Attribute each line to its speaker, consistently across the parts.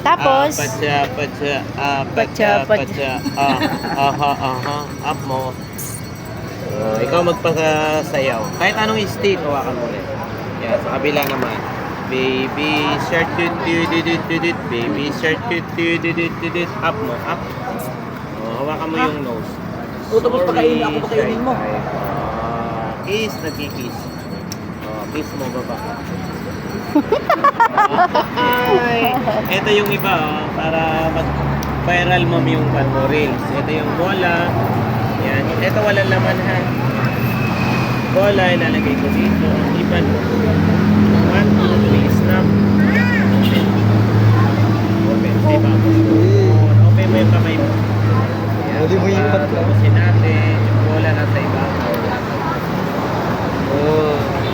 Speaker 1: Tapos,
Speaker 2: up mo. Ikaw magpasayaw. Kahit anong state, hawakan mo ulit. Yan, sa kabila naman. Baby shark, baby shark, up mo, up. Hawakan mo yung nose.
Speaker 3: Tapos pakainin ako, pakainin mo.
Speaker 2: Kiss, nagkikiss. Kiss mo, baba. Ito yung iba, para mag-viral mo yung reels. Ito yung bola. Yan. Ito walang laman ha. Bola, ilalagay ko dito. Ipan mo. 1, 2, 3, snap. Open. Diba? Open mo yung kamay mo.
Speaker 3: Huli mo yung ipan ko.
Speaker 2: Tapusin natin. Yung bola nasa iba.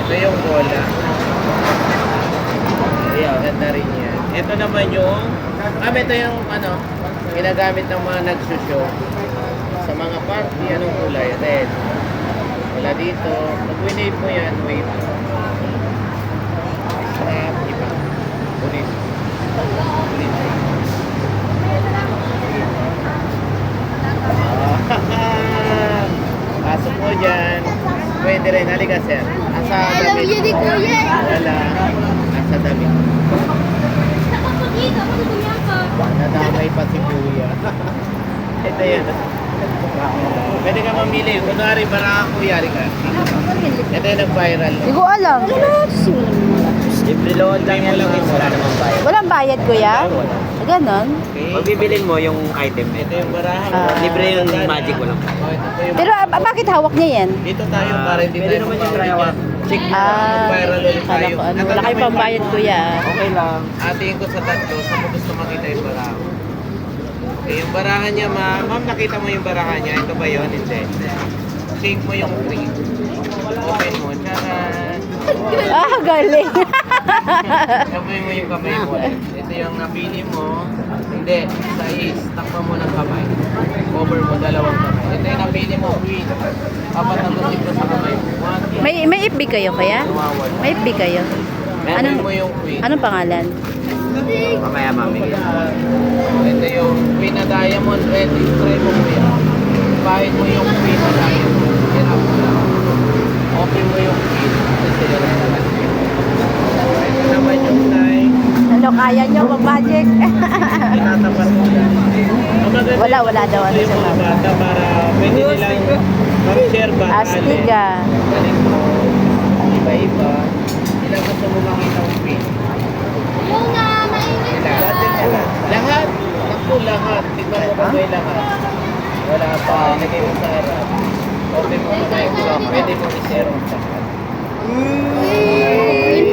Speaker 2: Ito yung bola. Ayan, ganda rin yan. Ito naman yung, ito yung ginagamit ng mga nagsushow sa mga party. Anong kulay? Red. Wala dito. Pag winave mo yan, wave. Snap, iba. Ulit. Ulit. Pasok mo dyan. Pwede rin. Halika, sir. Nasa damit. Wala. Nasa damit. Nadamay pa si Kuya. Ito yan. Pwede ka mamili. Kunwari, parang Kuya. Halika. Ito yung nag-viral.
Speaker 1: hindi ko alam.
Speaker 3: Libre load lang yan. Wala namang bayad.
Speaker 1: Walang bayad, kuya? Ganon.
Speaker 2: Okay.
Speaker 3: Pag bibilin mo yung item,
Speaker 2: Ito yung barahan.
Speaker 3: libre yung magic, walang bayad.
Speaker 2: Ito yung...
Speaker 1: Pero bakit hawak niya yan?
Speaker 2: Dito tayo para hindi
Speaker 3: Pwede
Speaker 2: tayo
Speaker 3: naman yung
Speaker 2: mapawid
Speaker 3: try
Speaker 2: yan. Check mo viral ulit
Speaker 1: Kala
Speaker 2: tayo.
Speaker 1: ko ano. Wala kayo pambayad, kuya.
Speaker 3: Okay lang.
Speaker 2: Atiin ko sa tatlo, sa mo gusto makita yung barahan. Okay, yung barahan niya, ma'am, nakita mo yung barahan niya. Ito ba yun? Hindi. Shake mo yung cream. Open mo. Tcharan!
Speaker 1: Galing.
Speaker 2: Sabay mo yung kamay mo. Ito yung napili mo. Hindi. Sa takpan mo ng kamay. Cover mo, dalawang kamay. Ito yung napili mo. Queen. Apat na gusip ko sa kamay mo. 1,
Speaker 1: May FB kayo, kuya?
Speaker 2: nawawala.
Speaker 1: May FB kayo?
Speaker 2: Meron mo yung queen.
Speaker 1: Anong pangalan?
Speaker 3: Mamaya, mami.
Speaker 2: Ito yung queen na diamond red. Try mo queen. Pahit mo yung queen na diamond. Yan up mo lang. Open mo yung queen. Ito naman yung nine.
Speaker 1: Ano, kaya nyo mag-magic?
Speaker 2: Itatapat mo yan. Ang maganda
Speaker 1: Wala,
Speaker 2: yung
Speaker 1: wala daw ano
Speaker 2: yung
Speaker 1: sa
Speaker 2: mga
Speaker 1: mama.
Speaker 2: bata para pwede nilang mag-share ba?
Speaker 1: Astiga.
Speaker 2: Galing mo. Iba-iba. Ilang gusto mo makita ang queen? Lahat. Naku, lahat. Tignan mo kung may lahat. Wala pa. Ilagay mo sa harap. Open mo kamay ko. Pwede mo i-share sa harap.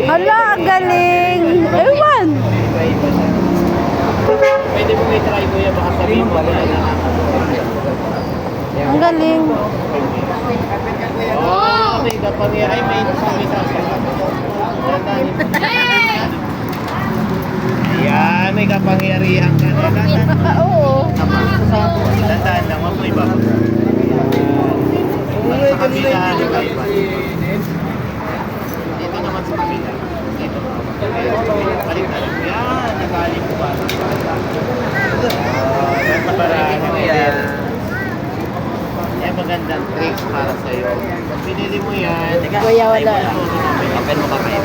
Speaker 1: Hala, ang galing. Ewan.
Speaker 2: Iba-iba siya. Pwede mo i-try ko yan. Baka sabihin mo wala na.
Speaker 1: Ang galing.
Speaker 2: Oh, may kapangyarihan. Ay, may sasagot. Yan, may kapangyarihan ka na.
Speaker 1: Oo.
Speaker 2: Tandaan lang, wag mo ibababa. Sa kabila, dito naman sa kabila. Dito. Balik na lang. Yan, nagaling ko ba? Nasa barahan mo yan. Yan, magandang tricks para sa'yo. Pag pinili mo yan,
Speaker 1: Kuya, wala.
Speaker 3: Open mo kamay.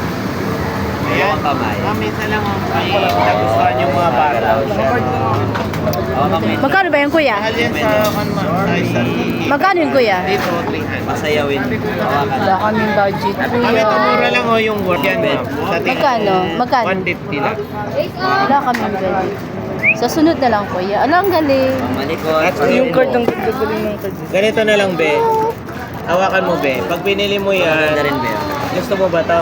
Speaker 2: ayan.
Speaker 3: Kamay.
Speaker 2: Minsan lang may nagustuhan yung mga bata.
Speaker 3: Oo, kamay.
Speaker 1: Magkano ba yung kuya?
Speaker 2: Mahal yan sa isang
Speaker 1: Magkano yung kuya?
Speaker 2: dito, 300.
Speaker 3: Masayawin. Hawakan.
Speaker 1: Wala kaming budget,
Speaker 2: Kami
Speaker 1: kuya.
Speaker 2: ito mura lang yung worth yan, ma'am. Sa tingin
Speaker 1: Magkano? Magkano?
Speaker 2: 150 lang.
Speaker 1: Wala kaming budget. Sa sunod na lang, kuya. Ala, ang galing.
Speaker 3: Malikot.
Speaker 2: Yung card ng ganito na lang, be. Hawakan mo, be. Pag binili mo yan,
Speaker 3: Ganda rin ba yun?
Speaker 2: gusto mo ba to?